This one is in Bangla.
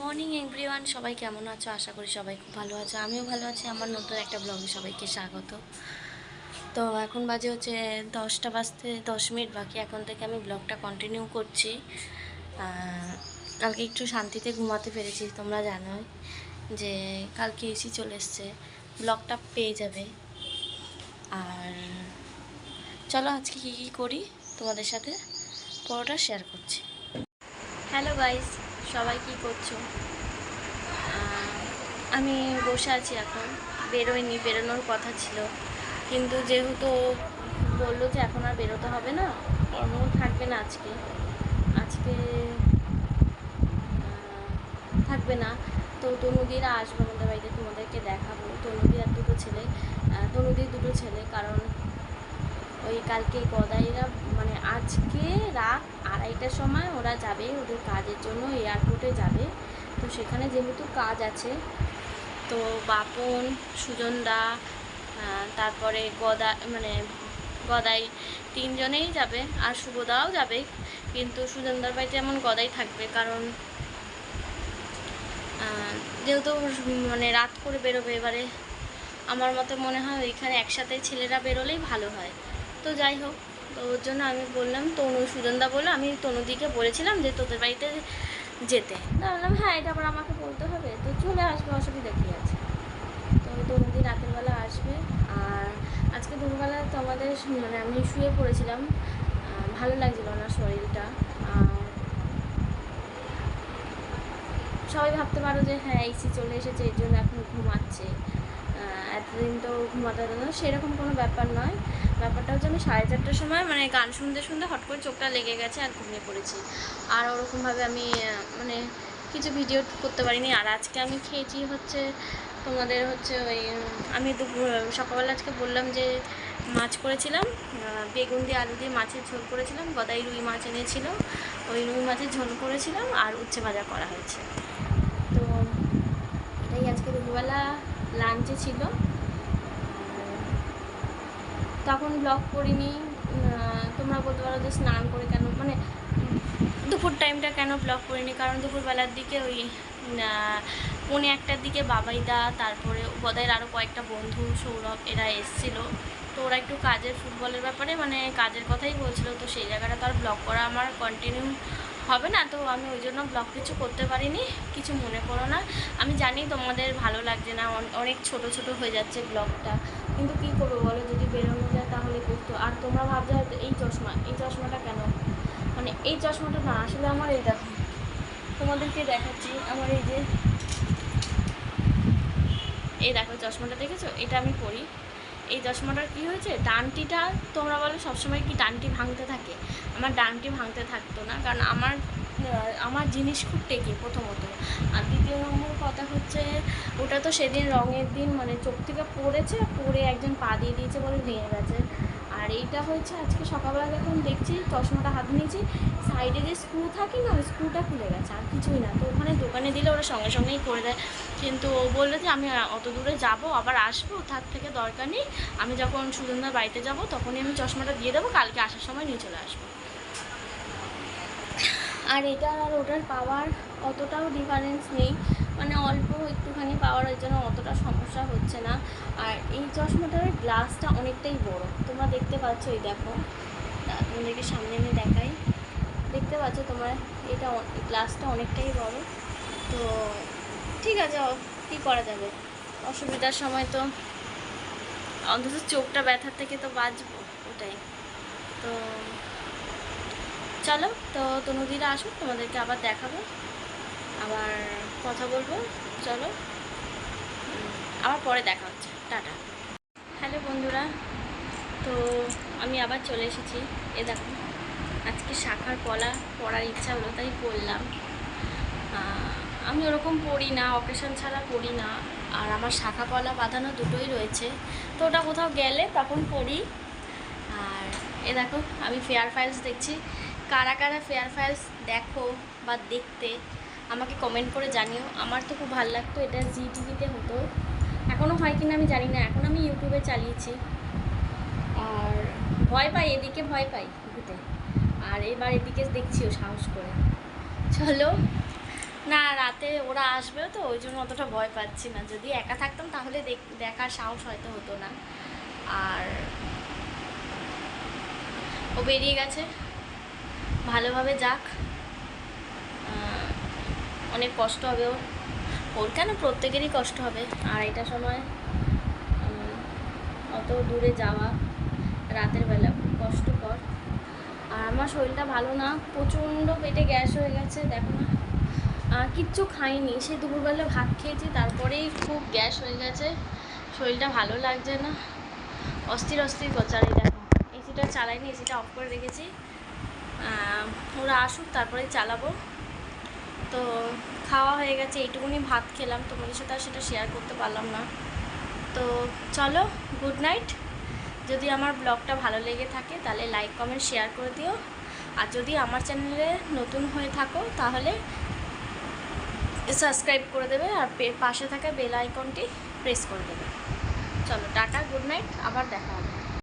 মর্নিং এভরিওয়ান, সবাই কেমন আছো? আশা করি সবাই খুব ভালো আছে। আমিও ভালো আছি। আমার নতুন একটা ব্লগে সবাইকে স্বাগত। তো এখন বাজে হচ্ছে 10টা বাজতে 10 মিনিট বাকি। এখন থেকে আমি ব্লগটা কন্টিনিউ করছি। কালকে একটু শান্তিতে ঘুমাতে পেরেছি। তোমরা জানোই যে কালকে এসি চলে এসছে, ব্লগটা পেয়ে যাবে। আর চলো আজকে কী কী করি তোমাদের সাথে পুরোটা শেয়ার করছি। হ্যালো গাইস, সবাই কি করছো? আমি বসে আছি, এখন বেরোয়নি, বেরোনোর কথা ছিল, কিন্তু যেহেতু বললো যে এখন আর বেরোতে হবে না, কর্ম থাকবে না আজকে আজকে থাকবে না। তো তনুদিরা আসবে আমাদের বাড়িতে, তোমাদেরকে দেখাবো। তনুদির আর দুটো ছেলে, তনুদির দুটো ছেলে, কারণ ওই কালকে গদাইরা মানে আজকে রাত 2:30টার সময় ওরা যাবে ওদের কাজের জন্য, এয়ারপোর্টে যাবে। তো সেখানে যেহেতু কাজ আছে, তো বাপন, সুজনদা, তারপরে গদাই তিনজনেই যাবে, আর শুভদাও যাবে। কিন্তু সুজনদার বাড়িতে এমন গদাই থাকবে, কারণ যেহেতু মানে রাত করে বেরোবে। এবারে আমার মতে মনে হয় ওইখানে একসাথে ছেলেরা বেরোলেই ভালো হয়। তো যাই হোক, তো ওর জন্য আমি বললাম, সুজনদা বললো, আমি তনুদিকে বলেছিলাম যে তোদের বাড়িতে যেতে। বললাম হ্যাঁ, এটা আবার আমাকে বলতে হবে, তো চলে আসবে, অসুবিধা কী আছে। তো তনুদি রাতের বেলা আসবে। আর আজকে দুপুরবেলা তো আমাদের মানে আমি শুয়ে পড়েছিলাম, ভালো লাগছিল না শরীরটা। আর সবাই ভাবতে পারো যে হ্যাঁ এসি চলে এসেছে এই জন্য এখন ঘুমাচ্ছে, এতদিন তো ঘুমাতে হতো না, সেরকম কোনো ব্যাপার নয়। ব্যাপারটা হচ্ছে আমি 4:30টার সময় মানে গান শুনতে শুনতে হট করে চোখটা লেগে গেছে আর ঘুমিয়ে পড়েছি। আর ওরকমভাবে আমি মানে কিছু ভিডিও করতে পারিনি। আর আজকে আমি খেয়েছি হচ্ছে তোমাদের হচ্ছে ওই আমি সকালবেলা আজকে বললাম যে মাছ করেছিলাম, বেগুন দিয়ে আলু দিয়ে মাছের ঝোল করেছিলাম। গদাই রুই মাছ এনেছিল, ওই রুই মাছের ঝোল করেছিলাম, আর উচ্ছে ভাজা করা হয়েছে। তো এটাই আজকে দুপুরবেলা লাঞ্চে ছিল। তখন ব্লগ করিনি। তোমরা বলতে পারো যে স্নান করে কেন, মানে দুপুর টাইমটা কেন ব্লগ করিনি, কারণ দুপুরবেলার দিকে ওই 1:45টার দিকে বাবাইদা, তারপরে গদাইয়ের আরও কয়েকটা বন্ধু, সৌরভ, এরা এসেছিলো। তো ওরা একটু কাজের ফুটবলের ব্যাপারে মানে কাজের কথাই বলছিল। তো সেই জায়গাটা তো আর ব্লগ করা আমার কন্টিনিউ হবে না, তো আমি ওই জন্য ব্লগ কিছু করতে পারিনি। কিছু মনে করো না, আমি জানি তোমাদের ভালো লাগছে না, অনেক ছোট ছোট হয়ে যাচ্ছে ব্লগটা, কিন্তু কী করবো বলো, যদি বেরোনো যায় তাহলে করতো। আর তোমরা ভাবছো হয়তো এই চশমাটা কেন, মানে এই চশমাটা না, আসলে আমার এই দেখো, তোমাদেরকে দেখাচ্ছি, আমার এই দেখো চশমাটা দেখেছো, এটা আমি পরি। এই চশমাটার কী হয়েছে, ডানটিটা তোমরা বলো সবসময় কি ডানটি ভাঙতে থাকে, আমার ডানটি ভাঙতে থাকতো না, কারণ আমার জিনিস খুব টেকে প্রথমত। আর দ্বিতীয় নম্বর কথা হচ্ছে, ওটা তো সেদিন রঙের দিন মানে চোখ থেকে পড়ে একজন পা দিয়ে দিয়েছে বলে ভেঙে গেছে। আর এইটা হয়েছে আজকে সকালবেলা যখন দেখছি চশমাটা হাত নিয়েছি, সাইডে যে স্ক্রু থাকে না, ওই স্ক্রুটা খুলে গেছে, আর কিছুই না। তো ওখানে দোকানে দিলে ওরা সঙ্গে সঙ্গেই করে দেয়, কিন্তু ও বললো যে আমি অত দূরে যাবো আবার আসবো, তার থেকে দরকার নেই, আমি যখন সুজনদার বাড়িতে যাব তখনই আমি চশমাটা দিয়ে দেবো, কালকে আসার সময় নিয়ে চলে আসবো। আর এটা আর ওটার পাওয়ার অতটাও ডিফারেন্স নেই, মানে অল্প একটুখানি পাওয়ারের জন্য অতটা সমস্যা হচ্ছে না। আর এই চশমাটার গ্লাসটা অনেকটাই বড়, তোমরা দেখতে পাচ্ছ, এই দেখো, তোমাদেরকে সামনে এনে দেখাই, দেখতে পাচ্ছ তোমরা, এটা গ্লাসটা অনেকটাই বড়। তো ঠিক আছে, কী করা যাবে, অসুবিধার সময় তো অন্তত চোখটা ব্যথার থেকে তো বাঁচবো, ওটাই। তো চলো, তো তনুদিরা আসুক, তোমাদেরকে আবার দেখাবো, আবার কথা বলবো। চলো, আবার পরে দেখা হচ্ছে, টাটা। হ্যালো বন্ধুরা, তো আমি আবার চলে এসেছি। এ দেখো, আজকে শাখার কলা পড়ার ইচ্ছা হলো তাই পড়লাম। আমি ওরকম পড়ি না, অকেশন ছাড়া পড়ি না, আর আমার শাখা কলা বাঁধানো দুটোই রয়েছে, তো ওটা কোথাও গেলে তখন পড়ি। আর এ দেখো, আমি ফেয়ার ফাইলস দেখছি। কারা কারা ফেয়ার ফাইলস দেখো বা দেখতে আমাকে কমেন্ট করে জানিও। আমার তো খুব ভালো লাগতো, এটা জি টিভিতে হতো, এখনও হয় কিনা আমি জানি না, এখন আমি ইউটিউবে চালিয়েছি। আর ভয় পাই, এদিকে ভয় পাই ভূতে, আর এবার এদিকে দেখছিও সাহস করে। চলো, না, রাতে ওরা আসবেও তো, ওই জন্য অতটা ভয় পাচ্ছি না। যদি একা থাকতাম তাহলে দেখার সাহস হয়তো হতো না। আর ও বেরিয়ে গেছে, ভালোভাবে যাক। অনেক কষ্ট হবে ওর, ওর কেন প্রত্যেকেরই কষ্ট হবে। আর এটা সময় অত দূরে যাওয়া রাতের বেলা খুব কষ্টকর। আর আমার শরীরটা ভালো না, প্রচণ্ড পেটে গ্যাস হয়ে গেছে, দেখো না। কিচ্ছু খাইনি, সেই দুপুরবেলা ভাত খেয়েছি, তারপরেই খুব গ্যাস হয়ে গেছে, শরীরটা ভালো লাগছে না, অস্থির অস্থির করছে। আর এই দেখো, এসিটা চালাইনি, এসিটা অফ করে রেখেছি। ওরা আসুক তারপরে চালাবো। তো খাওয়া হয়ে গেছে, এইটুকুনি ভাত খেলাম, তোমাদের সাথে আর সেটা শেয়ার করতে পারলাম না। তো চলো, গুড নাইট। যদি আমার ব্লগটা ভালো লেগে থাকে তাহলে লাইক কমেন্ট শেয়ার করে দিও। আর যদি আমার চ্যানেলে নতুন হয়ে থাকো তাহলে সাবস্ক্রাইব করে দেবে, আর পাশে থাকা বেল আইকনটি প্রেস করে দেবে। চলো টাটা, গুড নাইট, আবার দেখা হবে।